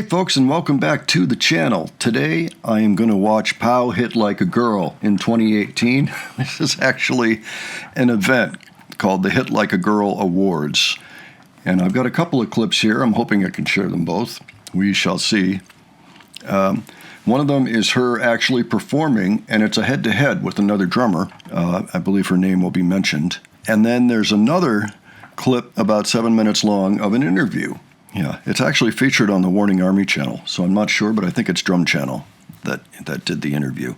Hey folks, and welcome back to the channel. Today I am going to watch Pow Hit Like a Girl in 2018. This is actually an event called the Hit Like a Girl Awards. And I've got a couple of clips here. I'm hoping I can share them both. We shall see. One of them is her actually performing, and it's a head-to-head with another drummer. I believe her name will be mentioned. And then there's another clip about 7 minutes long of an interview. Yeah, it's actually featured on the Warning Army channel, so I'm not sure, but I think it's Drum Channel that did the interview.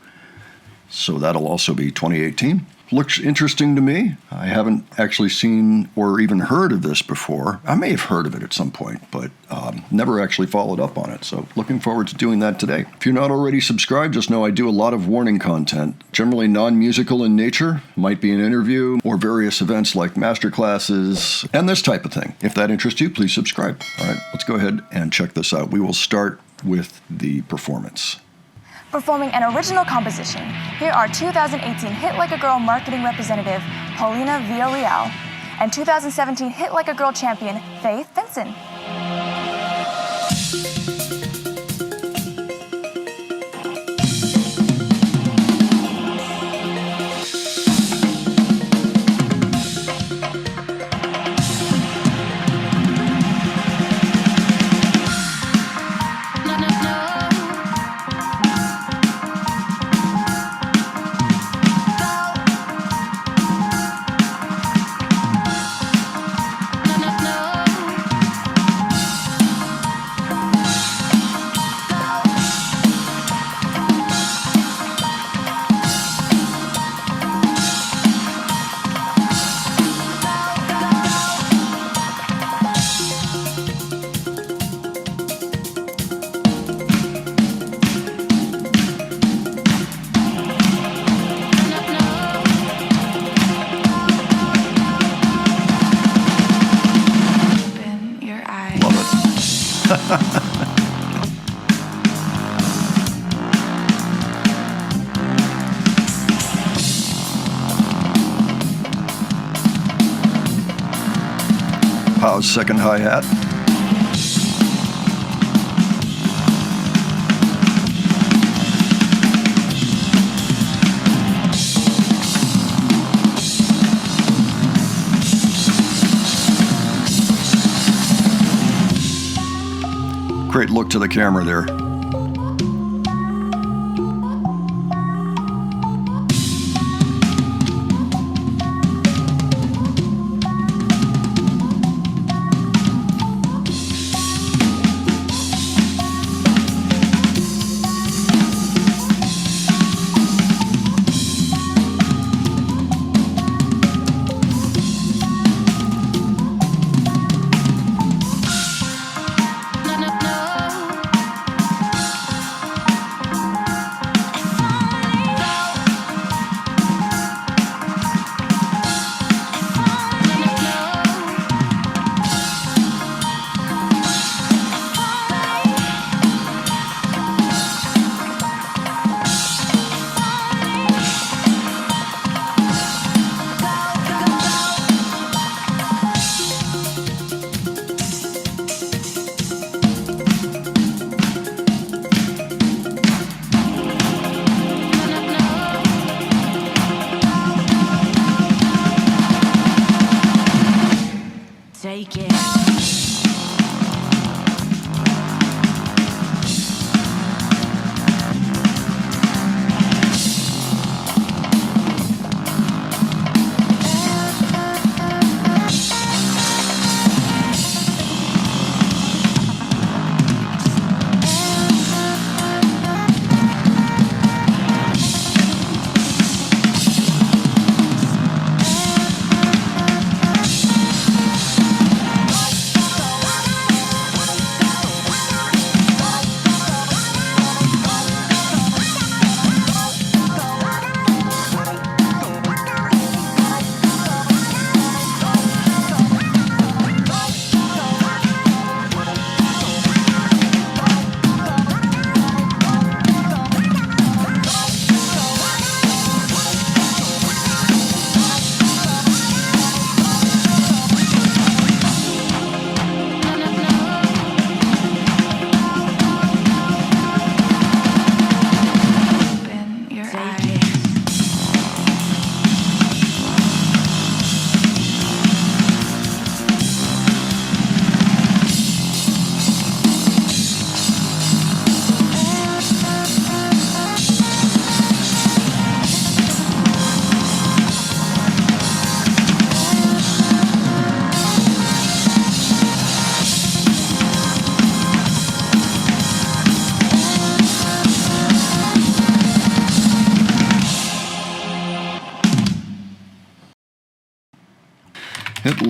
So that'll also be 2018. Looks interesting to me. I haven't actually seen or even heard of this before. I may have heard of it at some point, but never actually followed up on it. So looking forward to doing that today. If you're not already subscribed, just know I do a lot of Warning content, generally non-musical in nature. Might be an interview or various events like masterclasses and this type of thing. If that interests you, please subscribe. All right, let's go ahead and check this out. We will start with the performance. Performing an original composition, here are 2018 Hit Like a Girl marketing representative Paulina Villarreal and 2017 Hit Like a Girl champion Faith Benson. Pow's second hi-hat. Great look to the camera there.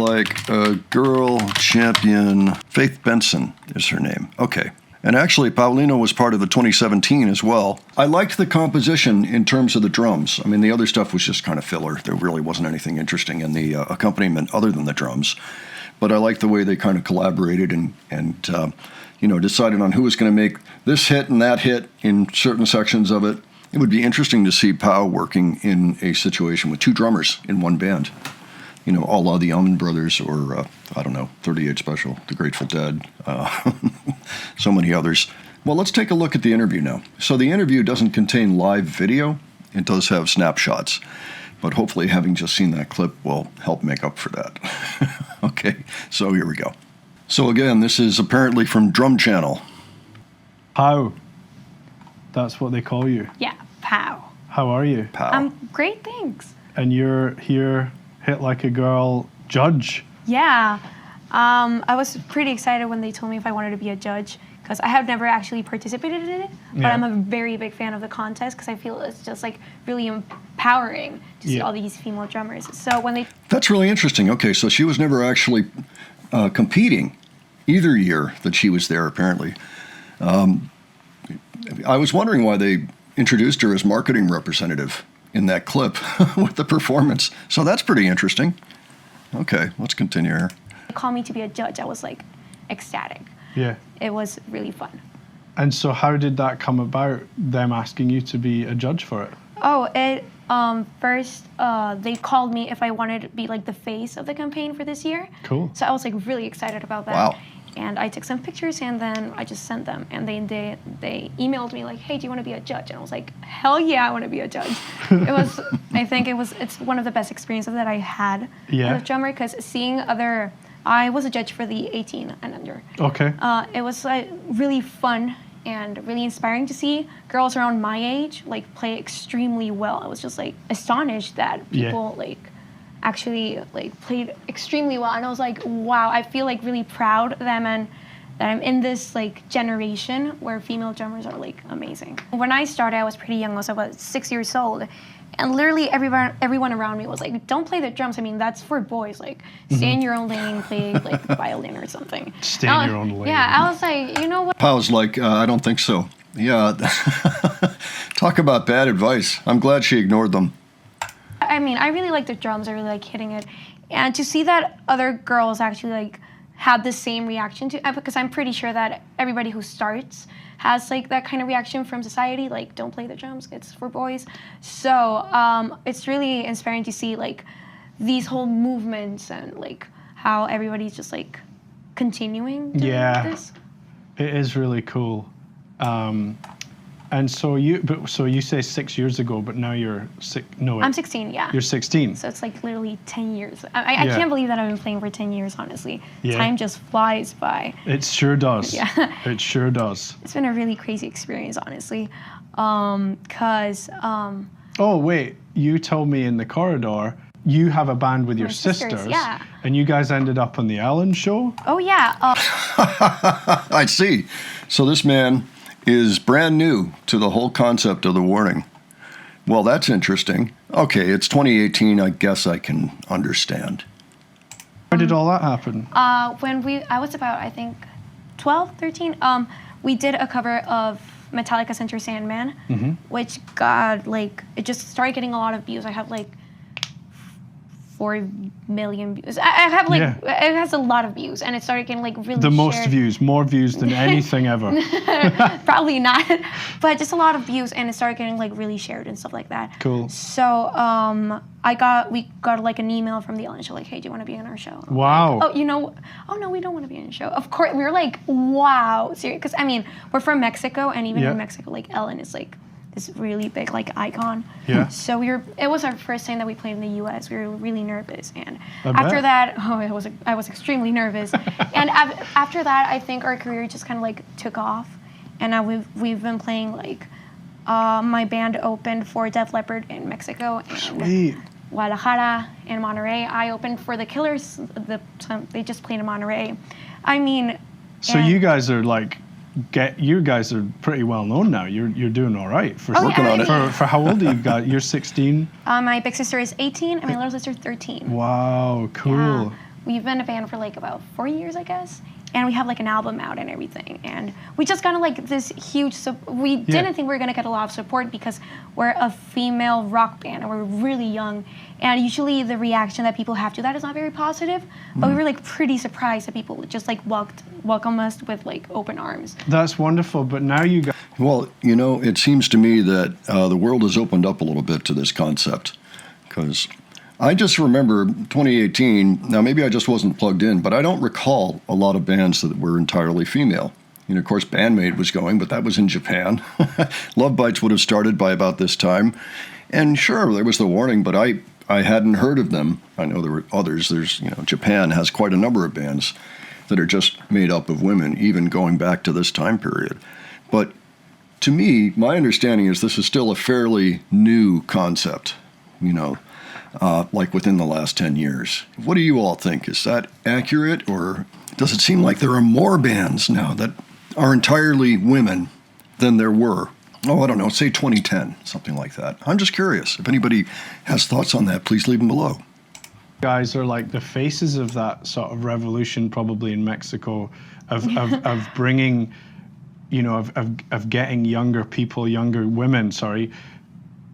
Like a Girl champion. Faith Benson is her name. Okay. And actually, Paulina was part of the 2017 as well. I liked the composition in terms of the drums. I mean, the other stuff was just kind of filler. There really wasn't anything interesting in the accompaniment other than the drums. But I liked the way they kind of collaborated and decided on who was going to make this hit and that hit in certain sections of it. It would be interesting to see Pau working in a situation with two drummers in one band. A la the Allman Brothers or, 38 Special, The Grateful Dead, so many others. Well, let's take a look at the interview now. So the interview doesn't contain live video. It does have snapshots. But hopefully having just seen that clip will help make up for that. Okay, so here we go. So again, this is apparently from Drum Channel. Pau. That's what they call you. Yeah, Pau. How are you? Pau. Great, thanks. And you're here, Hit Like a Girl judge. Yeah, I was pretty excited when they told me if I wanted to be a judge because I have never actually participated in it, but Yeah. I'm a very big fan of the contest because I feel it's just like really empowering to see Yeah. all these female drummers. So when they That's really interesting. Okay, so she was never actually competing either year that she was there, apparently. I was wondering why they introduced her as marketing representative in that clip with the performance. So that's pretty interesting. Okay, let's continue here. called me to be a judge, I was like ecstatic. Yeah. It was really fun. And so how did that come about, them asking you to be a judge for it? Oh, it first they called me if I wanted to be like the face of the campaign for this year. Cool. So I was like really excited about that. Wow. And I took some pictures and then I just sent them and they emailed me like, hey, do you want to be a judge? And I was like, hell yeah, I want to be a judge. It's one of the best experiences that I had Yeah. as a drummer because I was a judge for the 18 and under. Okay. It was really fun and really inspiring to see girls around my age like play extremely well. I was just like astonished that Yeah. people actually played extremely well, and I was like, wow, I feel like really proud of them and that I'm in this like generation where female drummers are like amazing. When I started, I was pretty young. I was about 6 years old. And literally everyone around me was like, don't play the drums. I mean, that's for boys. Like, stay in your own lane, play like the violin or something. Stay in your own lane. Yeah, I was like, you know what? Pau's like, I don't think so. Yeah, talk about bad advice. I'm glad she ignored them. I mean, I really like the drums. I really like hitting it. And to see that other girls actually like had the same reaction to it, because I'm pretty sure that everybody who starts has like that kind of reaction from society, like don't play the drums, it's for boys. So it's really inspiring to see like these whole movements and like how everybody's just like continuing doing Yeah. this. It is really cool. And so you say 6 years ago, but now you're I'm 16, yeah. You're 16. So it's like literally 10 years. I Yeah. can't believe that I've been playing for 10 years, honestly. Yeah. Time just flies by. It sure does. Yeah. It sure does. It's been a really crazy experience, honestly. Oh, wait. You told me in the corridor you have a band with your My sisters, yeah. and you guys ended up on the Ellen Show? Oh, yeah. I see. So this man is brand new to the whole concept of the warning. Well, that's interesting. Okay, it's 2018. I guess I can understand. Where did all that happen? When I was about, I think, 12, 13, we did a cover of Metallica's Enter Sandman, which got, like, it just started getting a lot of views. I have, like, 4 million views. I have, like, Yeah. it has a lot of views, and it started getting, like, really The most shared. views, more views than anything ever. Probably not, but just a lot of views, and it started getting, like, really shared and stuff like that. Cool. So, we got like an email from the Ellen Show, like, hey, do you want to be on our show? And I'm Wow. like, oh no, we don't want to be on the show. Of course, we were like, wow, serious? Because I mean, we're from Mexico, and even Yeah. in Mexico, like Ellen is like this really big like icon. Yeah. So it was our first time that we played in the U.S. We were really nervous, and I after bet. that, I was extremely nervous. And after that, I think our career just kind of like took off, and now we've been playing like. My band opened for Def Leppard in Mexico and Sweet. Guadalajara and Monterrey. I opened for the Killers. They just played in Monterrey. I mean, So and- you guys are like, you guys are pretty well known now. You're doing all right for Oh, Working yeah, on it. yeah. For how old are you guys? You're 16. My big sister is 18 and my little sister 13. Wow, cool. Yeah. we've been a band for like about 4 years, I guess. And we have like an album out and everything. And we just got like this huge, we didn't think we were gonna get a lot of support because we're a female rock band and we're really young. And usually the reaction that people have to that is not very positive. But we were like pretty surprised that people just like welcome us with like open arms. That's wonderful. But now you guys, Well, you know, it seems to me that the world has opened up a little bit to this concept, because I just remember 2018, now maybe I just wasn't plugged in, but I don't recall a lot of bands that were entirely female. You know, of course, Bandmate was going, but that was in Japan. Love Bites would have started by about this time. And sure, there was The Warning, but I hadn't heard of them. I know there were others. There's, you know, Japan has quite a number of bands that are just made up of women, even going back to this time period. But to me, my understanding is this is still a fairly new concept, you know, like within the last 10 years. What do you all think? Is that accurate, or does it seem like there are more bands now that are entirely women than there were? Oh, I don't know, say 2010, something like that. I'm just curious. If anybody has thoughts on that, please leave them below. guys are like the faces of that sort of revolution, probably in Mexico, of bringing, you know, of getting younger people, younger women, sorry,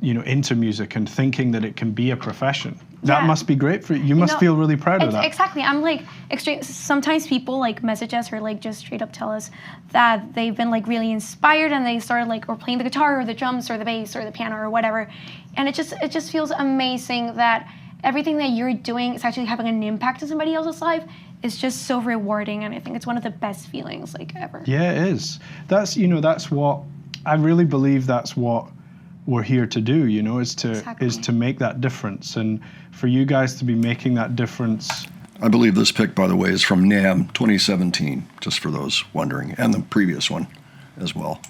you know, into music and thinking that it can be a profession. That must be great for you. You must feel really proud of that. Exactly. I'm like extreme. Sometimes people like message us or like just straight up tell us that they've been like really inspired and they started like or playing the guitar or the drums or the bass or the piano or whatever, and it just feels amazing that everything that you're doing is actually having an impact on somebody else's life. It's just so rewarding, and I think it's one of the best feelings like ever. Yeah, it is. That's, you know, that's what I really believe. That's what we're here to do, you know, is to make that difference, and for you guys to be making that difference. I believe this pic, by the way, is from NAMM 2017, just for those wondering, and the previous one as well.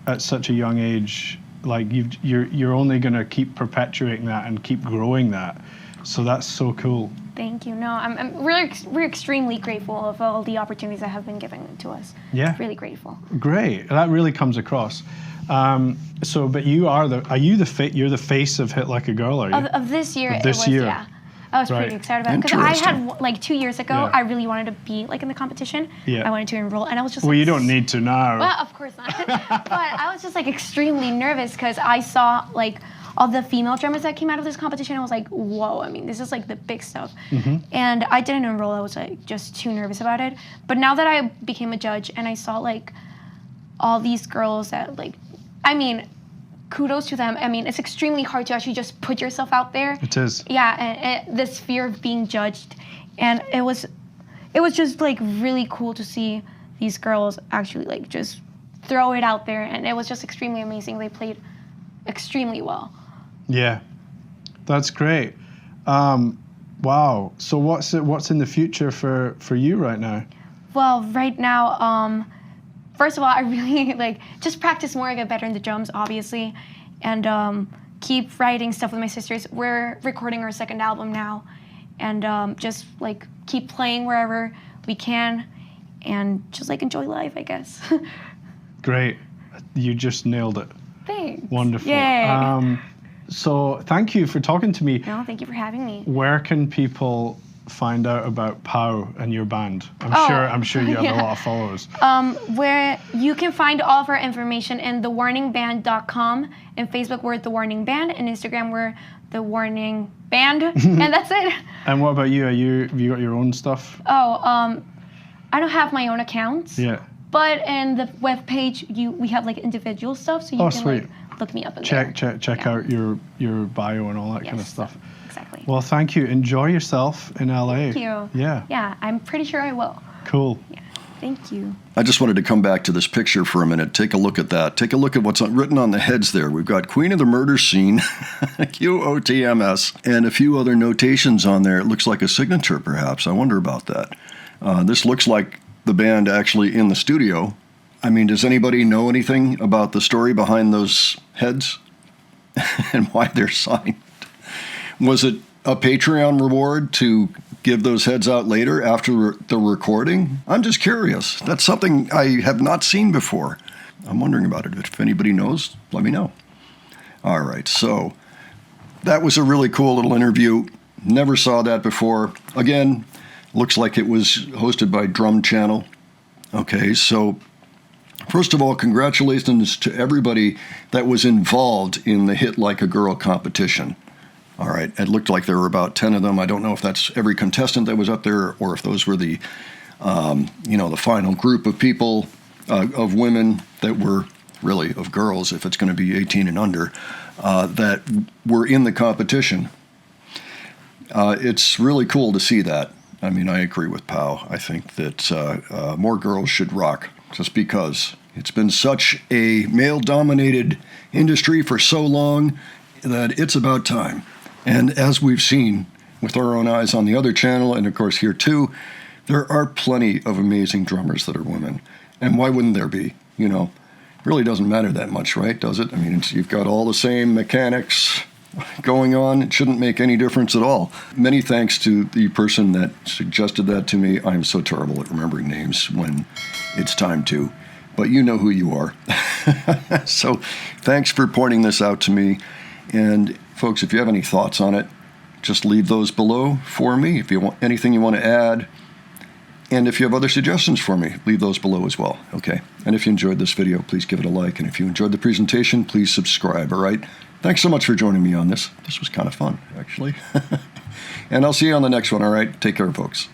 At such a young age, like you're only going to keep perpetuating that and keep growing that. So that's so cool. Thank you. No, we're extremely grateful of all the opportunities that have been given to us. Yeah. Really grateful. Great. That really comes across. But you're the face of Hit Like a Girl, are you? Of this year, Of this it was, year. yeah. I was pretty excited about it because I had like 2 years ago. Yeah. I really wanted to be like in the competition. Yeah. I wanted to enroll, and I was just. Well, like, you don't need to now. Well, of course not. But I was just like extremely nervous because I saw like all the female drummers that came out of this competition. I was like, whoa! I mean, this is like the big stuff. Mm-hmm. And I didn't enroll. I was like just too nervous about it. But now that I became a judge and I saw like all these girls that like, I mean. Kudos to them. I mean, it's extremely hard to actually just put yourself out there. It is. Yeah, and this fear of being judged, and it was just like really cool to see these girls actually like just throw it out there, and it was just extremely amazing. They played extremely well. Yeah, that's great. Wow. So what's in the future for you right now? Well, right now, first of all, I really like just practice more, get better in the drums, obviously, and keep writing stuff with my sisters. We're recording our second album now, and just like keep playing wherever we can, and just like enjoy life, I guess. Great. You just nailed it. Thanks. Wonderful. Yay. So thank you for talking to me. No, thank you for having me. Where can people find out about POW and your band? I'm sure you have a lot of followers. Where you can find all of our information in thewarningband.com, and Facebook we're The Warning Band, and Instagram we're The Warning Band, and that's it. And what about you? Have you got your own stuff? Oh, I don't have my own accounts. Yeah. But in the webpage, we have like individual stuff, so you can sweet. like look me up in Check there. out your bio and all that kind of stuff. Exactly. Well, thank you. Enjoy yourself in LA. Thank you. Yeah. Yeah, I'm pretty sure I will. Cool. Yeah. Thank you. I just wanted to come back to this picture for a minute. Take a look at that. Take a look at what's written on the heads there. We've got Queen of the Murder Scene, QOTMS, and a few other notations on there. It looks like a signature, perhaps. I wonder about that. This looks like the band actually in the studio. I mean, does anybody know anything about the story behind those heads and why they're signed? Was it a Patreon reward to give those heads out later after the recording? I'm just curious. That's something I have not seen before. I'm wondering about it. If anybody knows, let me know. All right, so that was a really cool little interview. Never saw that before. Again, Looks like it was hosted by Drum Channel. Okay, so first of all, congratulations to everybody that was involved in the Hit Like a Girl competition. All right, it looked like there were about 10 of them. I don't know if that's every contestant that was up there or if those were the, the final group of people, of women that were really of girls, if it's going to be 18 and under, that were in the competition. It's really cool to see that. I mean, I agree with Pau. I think that more girls should rock just because it's been such a male-dominated industry for so long that it's about time. And as we've seen with our own eyes on the other channel, and of course here too, there are plenty of amazing drummers that are women. And why wouldn't there be? It really doesn't matter that much, right? Does it? I mean, you've got all the same mechanics going on. It shouldn't make any difference at all. Many thanks to the person that suggested that to me. I'm so terrible at remembering names when it's time to, but you know who you are. So thanks for pointing this out to me. And folks, if you have any thoughts on it, just leave those below for me. If you want anything you want to add, and if you have other suggestions for me, leave those below as well, okay? And if you enjoyed this video, please give it a like. And if you enjoyed the presentation, please subscribe, all right? Thanks so much for joining me on this. This was kind of fun, actually. And I'll see you on the next one, all right? Take care, folks.